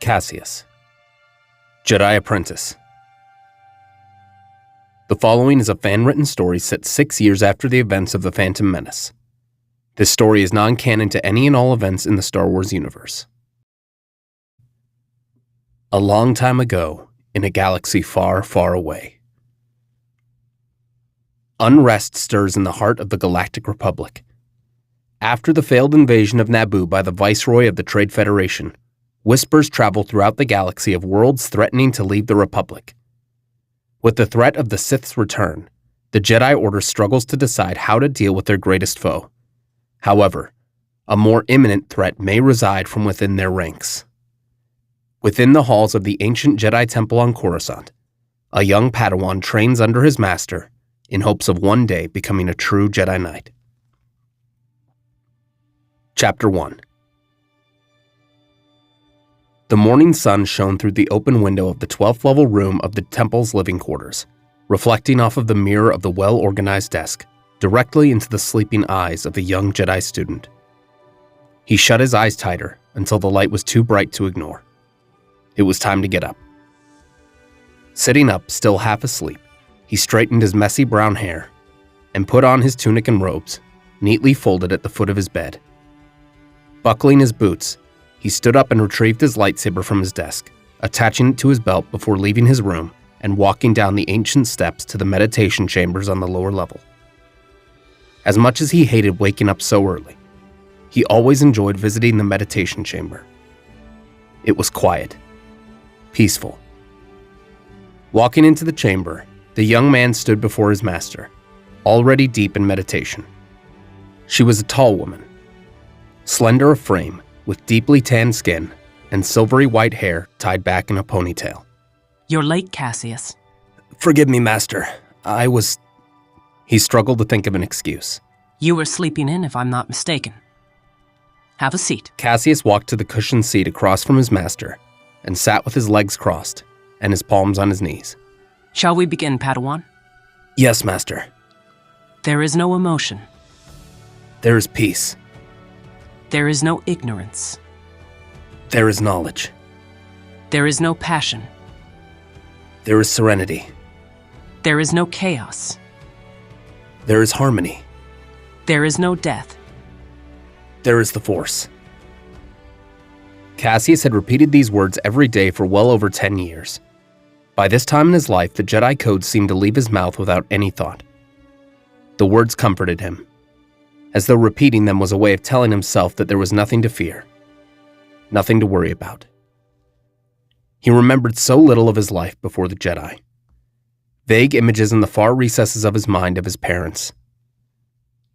Caseus, Jedi Apprentice. The following is a fan-written story set 6 years after the events of The Phantom Menace. This story is non-canon to any and all events in the Star Wars universe. A long time ago, in a galaxy far, far away. Unrest stirs in the heart of the Galactic Republic. After the failed invasion of Naboo by the Viceroy of the Trade Federation, whispers travel throughout the galaxy of worlds threatening to leave the Republic. With the threat of the Sith's return, the Jedi Order struggles to decide how to deal with their greatest foe. However, a more imminent threat may reside from within their ranks. Within the halls of the ancient Jedi Temple on Coruscant, a young Padawan trains under his master in hopes of one day becoming a true Jedi Knight. Chapter 1. The morning sun shone through the open window of the 12th level room of the temple's living quarters, reflecting off of the mirror of the well-organized desk, directly into the sleeping eyes of a young Jedi student. He shut his eyes tighter until the light was too bright to ignore. It was time to get up. Sitting up, still half asleep, he straightened his messy brown hair and put on his tunic and robes, neatly folded at the foot of his bed. Buckling his boots, he stood up and retrieved his lightsaber from his desk, attaching it to his belt before leaving his room and walking down the ancient steps to the meditation chambers on the lower level. As much as he hated waking up so early, he always enjoyed visiting the meditation chamber. It was quiet, peaceful. Walking into the chamber, the young man stood before his master, already deep in meditation. She was a tall woman, slender of frame, with deeply tanned skin and silvery white hair tied back in a ponytail. You're late, Caseus. Forgive me, Master. He struggled to think of an excuse. You were sleeping in, if I'm not mistaken. Have a seat. Caseus walked to the cushioned seat across from his master and sat with his legs crossed and his palms on his knees. Shall we begin, Padawan? Yes, Master. There is no emotion. There is peace. There is no ignorance. There is knowledge. There is no passion. There is serenity. There is no chaos. There is harmony. There is no death. There is the Force. Caseus had repeated these words every day for well over 10 years. By this time in his life, the Jedi Code seemed to leave his mouth without any thought. The words comforted him, as though repeating them was a way of telling himself that there was nothing to fear, nothing to worry about. He remembered so little of his life before the Jedi. Vague images in the far recesses of his mind of his parents.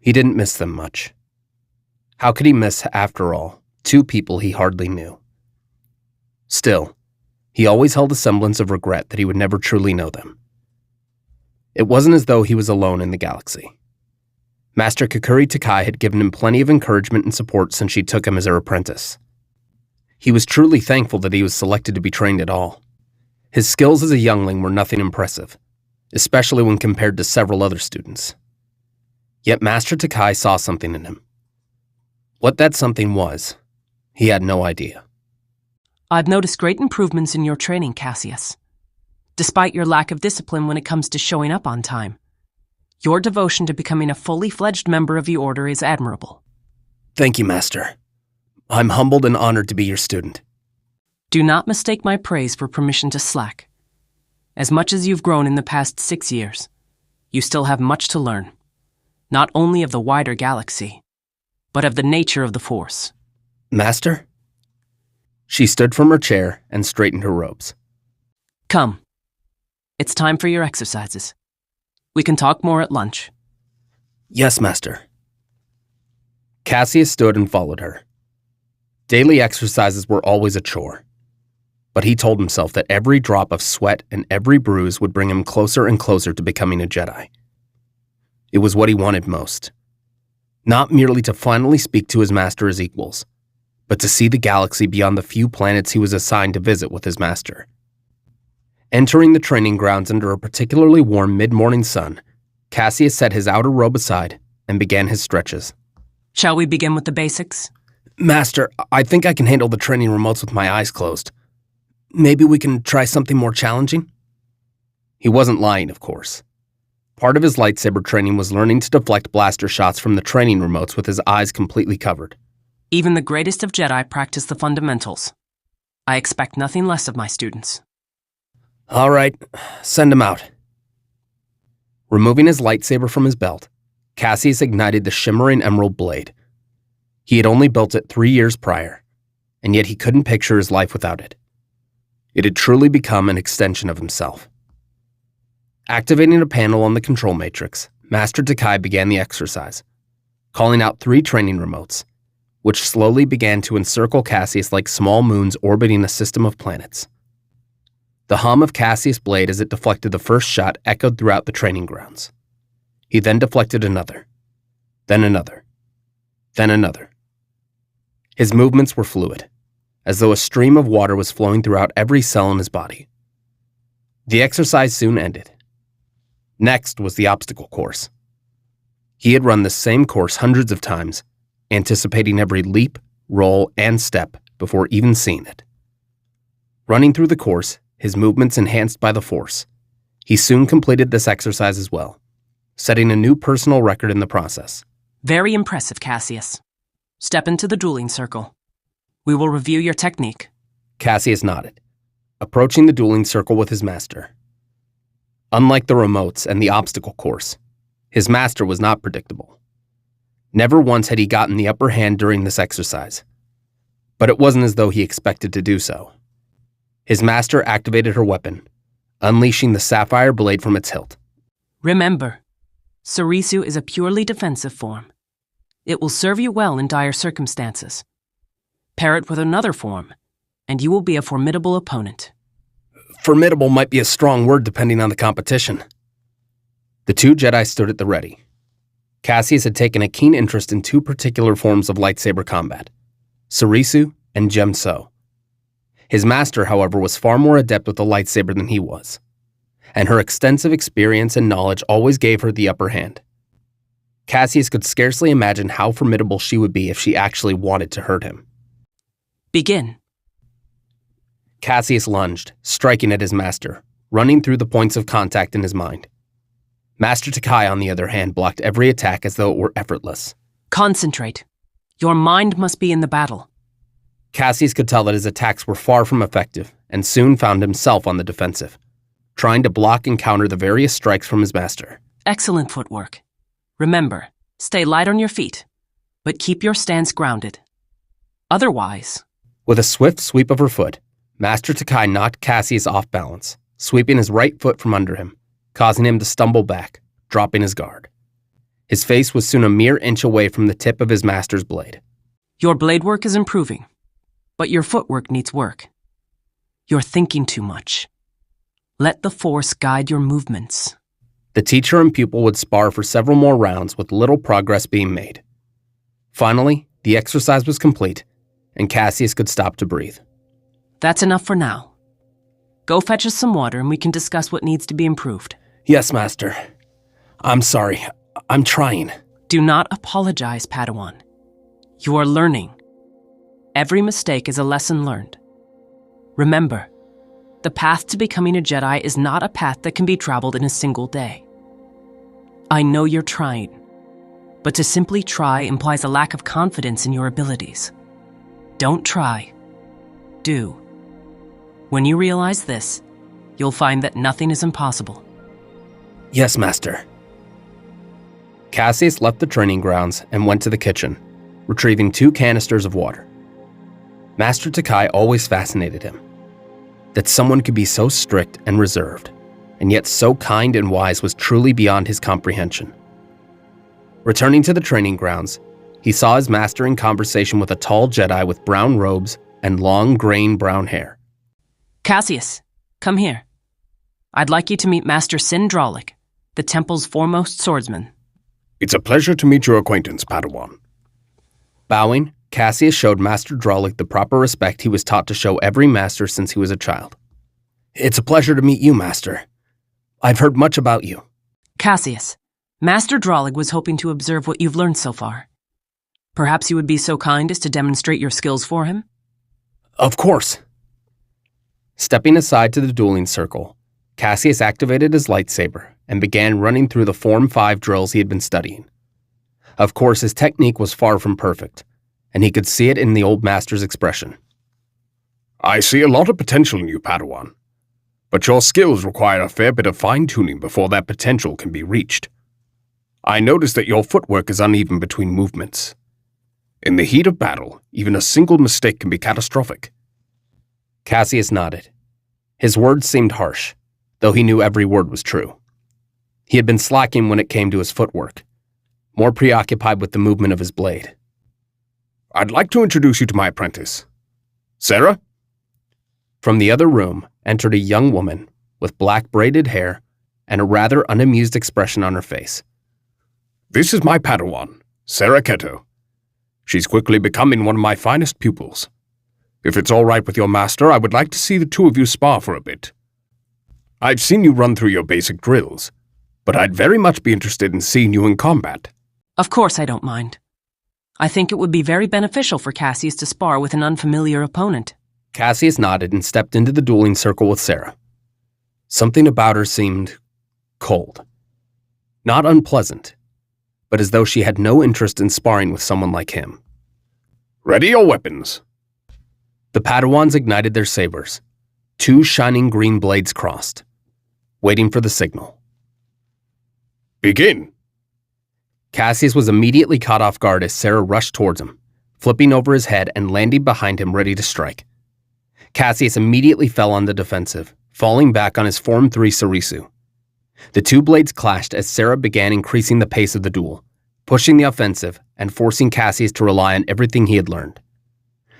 He didn't miss them much. How could he miss, after all, two people he hardly knew? Still, he always held a semblance of regret that he would never truly know them. It wasn't as though he was alone in the galaxy. Master Kukuri Takai had given him plenty of encouragement and support since she took him as her apprentice. He was truly thankful that he was selected to be trained at all. His skills as a youngling were nothing impressive, especially when compared to several other students. Yet Master Takai saw something in him. What that something was, he had no idea. I've noticed great improvements in your training, Caseus. Despite your lack of discipline when it comes to showing up on time, your devotion to becoming a fully fledged member of the Order is admirable. Thank you, Master. I'm humbled and honored to be your student. Do not mistake my praise for permission to slack. As much as you've grown in the past 6 years, you still have much to learn, not only of the wider galaxy, but of the nature of the Force. Master? She stood from her chair and straightened her robes. Come. It's time for your exercises. We can talk more at lunch. Yes, Master. Caseus stood and followed her. Daily exercises were always a chore, but he told himself that every drop of sweat and every bruise would bring him closer and closer to becoming a Jedi. It was what he wanted most. Not merely to finally speak to his master as equals, but to see the galaxy beyond the few planets he was assigned to visit with his master. Entering the training grounds under a particularly warm mid-morning sun, Caseus set his outer robe aside and began his stretches. Shall we begin with the basics? Master, I think I can handle the training remotes with my eyes closed. Maybe we can try something more challenging? He wasn't lying, of course. Part of his lightsaber training was learning to deflect blaster shots from the training remotes with his eyes completely covered. Even the greatest of Jedi practice the fundamentals. I expect nothing less of my students. All right, send him out. Removing his lightsaber from his belt, Caseus ignited the shimmering emerald blade. He had only built it 3 years prior, and yet he couldn't picture his life without it. It had truly become an extension of himself. Activating a panel on the control matrix, Master Takai began the exercise, calling out 3 training remotes, which slowly began to encircle Caseus like small moons orbiting a system of planets. The hum of Caseus' blade as it deflected the first shot echoed throughout the training grounds. He then deflected another, then another, then another. His movements were fluid, as though a stream of water was flowing throughout every cell in his body. The exercise soon ended. Next was the obstacle course. He had run the same course hundreds of times, anticipating every leap, roll, and step before even seeing it. Running through the course, his movements enhanced by the Force, he soon completed this exercise as well, setting a new personal record in the process. Very impressive, Caseus. Step into the dueling circle. We will review your technique. Caseus nodded, approaching the dueling circle with his master. Unlike the remotes and the obstacle course, his master was not predictable. Never once had he gotten the upper hand during this exercise, but it wasn't as though he expected to do so. His master activated her weapon, unleashing the sapphire blade from its hilt. Remember, Sarisu is a purely defensive form. It will serve you well in dire circumstances. Pair it with another form, and you will be a formidable opponent. Formidable might be a strong word depending on the competition. The 2 Jedi stood at the ready. Caseus had taken a keen interest in 2 particular forms of lightsaber combat, Sarisu and Gemso. His master, however, was far more adept with the lightsaber than he was, and her extensive experience and knowledge always gave her the upper hand. Caseus could scarcely imagine how formidable she would be if she actually wanted to hurt him. Begin. Caseus lunged, striking at his master, running through the points of contact in his mind. Master Takai, on the other hand, blocked every attack as though it were effortless. Concentrate. Your mind must be in the battle. Caseus could tell that his attacks were far from effective, and soon found himself on the defensive, trying to block and counter the various strikes from his master. Excellent footwork. Remember, stay light on your feet, but keep your stance grounded. Otherwise... With a swift sweep of her foot, Master Takai knocked Caseus off balance, sweeping his right foot from under him, causing him to stumble back, dropping his guard. His face was soon a mere inch away from the tip of his master's blade. Your blade work is improving, but your footwork needs work. You're thinking too much. Let the Force guide your movements. The teacher and pupil would spar for several more rounds with little progress being made. Finally, the exercise was complete, and Caseus could stop to breathe. That's enough for now. Go fetch us some water and we can discuss what needs to be improved. Yes, Master. I'm sorry. I'm trying. Do not apologize, Padawan. You are learning. Every mistake is a lesson learned. Remember, the path to becoming a Jedi is not a path that can be traveled in a single day. I know you're trying, but to simply try implies a lack of confidence in your abilities. Don't try. Do. When you realize this, you'll find that nothing is impossible. Yes, Master. Caseus left the training grounds and went to the kitchen, retrieving 2 canisters of water. Master Takai always fascinated him. That someone could be so strict and reserved, and yet so kind and wise was truly beyond his comprehension. Returning to the training grounds, he saw his master in conversation with a tall Jedi with brown robes and long, graying brown hair. Caseus, come here. I'd like you to meet Master Sin Dralik, the temple's foremost swordsman. It's a pleasure to meet your acquaintance, Padawan. Bowing, Caseus showed Master Dralik the proper respect he was taught to show every master since he was a child. It's a pleasure to meet you, Master. I've heard much about you. Caseus, Master Dralik was hoping to observe what you've learned so far. Perhaps you would be so kind as to demonstrate your skills for him? Of course. Stepping aside to the dueling circle, Caseus activated his lightsaber and began running through the Form 5 drills he had been studying. Of course, his technique was far from perfect, and he could see it in the old master's expression. I see a lot of potential in you, Padawan. But your skills require a fair bit of fine-tuning before that potential can be reached. I notice that your footwork is uneven between movements. In the heat of battle, even a single mistake can be catastrophic. Caseus nodded. His words seemed harsh, though he knew every word was true. He had been slacking when it came to his footwork, more preoccupied with the movement of his blade. I'd like to introduce you to my apprentice. Sarah? From the other room entered a young woman with black braided hair and a rather unamused expression on her face. This is my Padawan, Sarah Keto. She's quickly becoming one of my finest pupils. If it's all right with your master, I would like to see the two of you spar for a bit. I've seen you run through your basic drills, but I'd very much be interested in seeing you in combat. Of course I don't mind. I think it would be very beneficial for Caseus to spar with an unfamiliar opponent. Caseus nodded and stepped into the dueling circle with Sarah. Something about her seemed cold. Not unpleasant, but as though she had no interest in sparring with someone like him. Ready your weapons. The Padawans ignited their sabers. 2 shining green blades crossed, waiting for the signal. Begin. Caseus was immediately caught off guard as Sarah rushed towards him, flipping over his head and landing behind him ready to strike. Caseus immediately fell on the defensive, falling back on his Form 3 Sarisu. The 2 blades clashed as Sarah began increasing the pace of the duel, pushing the offensive and forcing Caseus to rely on everything he had learned.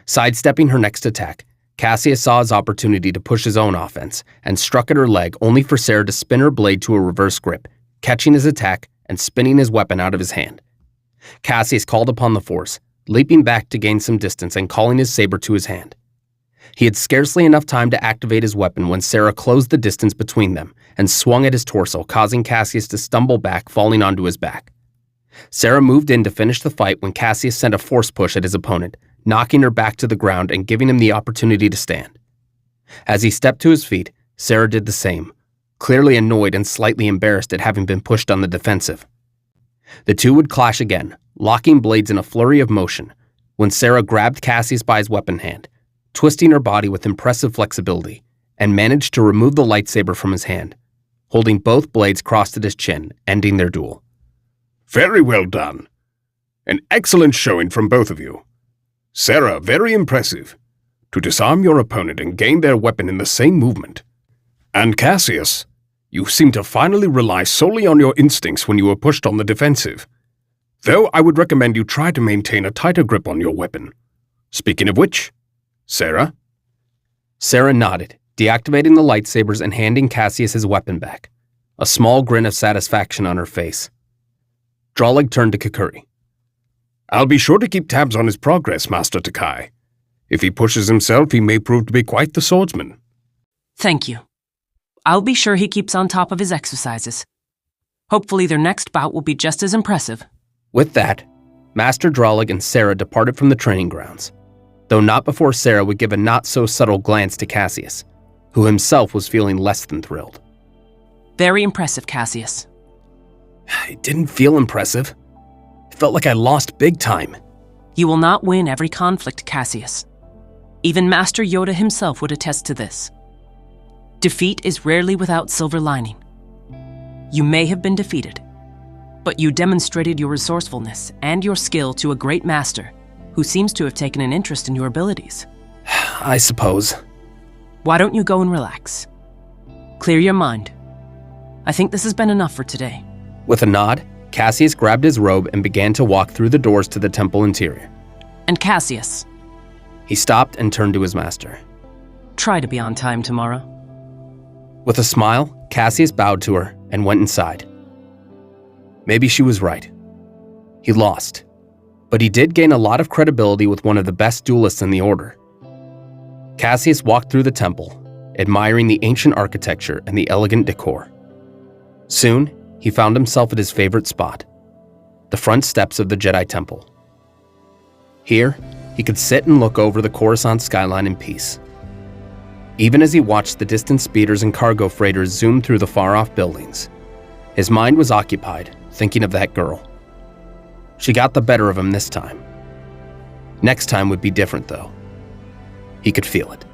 Sidestepping her next attack, Caseus saw his opportunity to push his own offense and struck at her leg only for Sarah to spin her blade to a reverse grip, catching his attack and spinning his weapon out of his hand. Caseus called upon the force, leaping back to gain some distance and calling his saber to his hand. He had scarcely enough time to activate his weapon when Sarah closed the distance between them and swung at his torso, causing Caseus to stumble back, falling onto his back. Sarah moved in to finish the fight when Caseus sent a force push at his opponent, knocking her back to the ground and giving him the opportunity to stand. As he stepped to his feet, Sarah did the same, clearly annoyed and slightly embarrassed at having been pushed on the defensive. The two would clash again, locking blades in a flurry of motion, when Sarah grabbed Caseus by his weapon hand, twisting her body with impressive flexibility, and managed to remove the lightsaber from his hand, holding both blades crossed at his chin, ending their duel. Very well done. An excellent showing from both of you. Sarah, very impressive. To disarm your opponent and gain their weapon in the same movement. And Caseus, you seem to finally rely solely on your instincts when you were pushed on the defensive. Though I would recommend you try to maintain a tighter grip on your weapon. Speaking of which, Sarah? Sarah nodded, deactivating the lightsabers and handing Caseus his weapon back, a small grin of satisfaction on her face. Drolig turned to Kukuri. I'll be sure to keep tabs on his progress, Master Takai. If he pushes himself, he may prove to be quite the swordsman. Thank you. I'll be sure he keeps on top of his exercises. Hopefully their next bout will be just as impressive. With that, Master Drolig and Sarah departed from the training grounds, though not before Sarah would give a not-so-subtle glance to Caseus, who himself was feeling less than thrilled. Very impressive, Caseus. It didn't feel impressive. It felt like I lost big time. You will not win every conflict, Caseus. Even Master Yoda himself would attest to this. Defeat is rarely without silver lining. You may have been defeated, but you demonstrated your resourcefulness and your skill to a great master who seems to have taken an interest in your abilities. I suppose. Why don't you go and relax? Clear your mind. I think this has been enough for today. With a nod, Caseus grabbed his robe and began to walk through the doors to the temple interior. And Caseus. He stopped and turned to his master. Try to be on time tomorrow. With a smile, Caseus bowed to her and went inside. Maybe she was right. He lost, but he did gain a lot of credibility with one of the best duelists in the Order. Caseus walked through the temple, admiring the ancient architecture and the elegant decor. Soon, he found himself at his favorite spot, the front steps of the Jedi Temple. Here, he could sit and look over the Coruscant skyline in peace. Even as he watched the distant speeders and cargo freighters zoom through the far-off buildings, his mind was occupied thinking of that girl. She got the better of him this time. Next time would be different, though. He could feel it.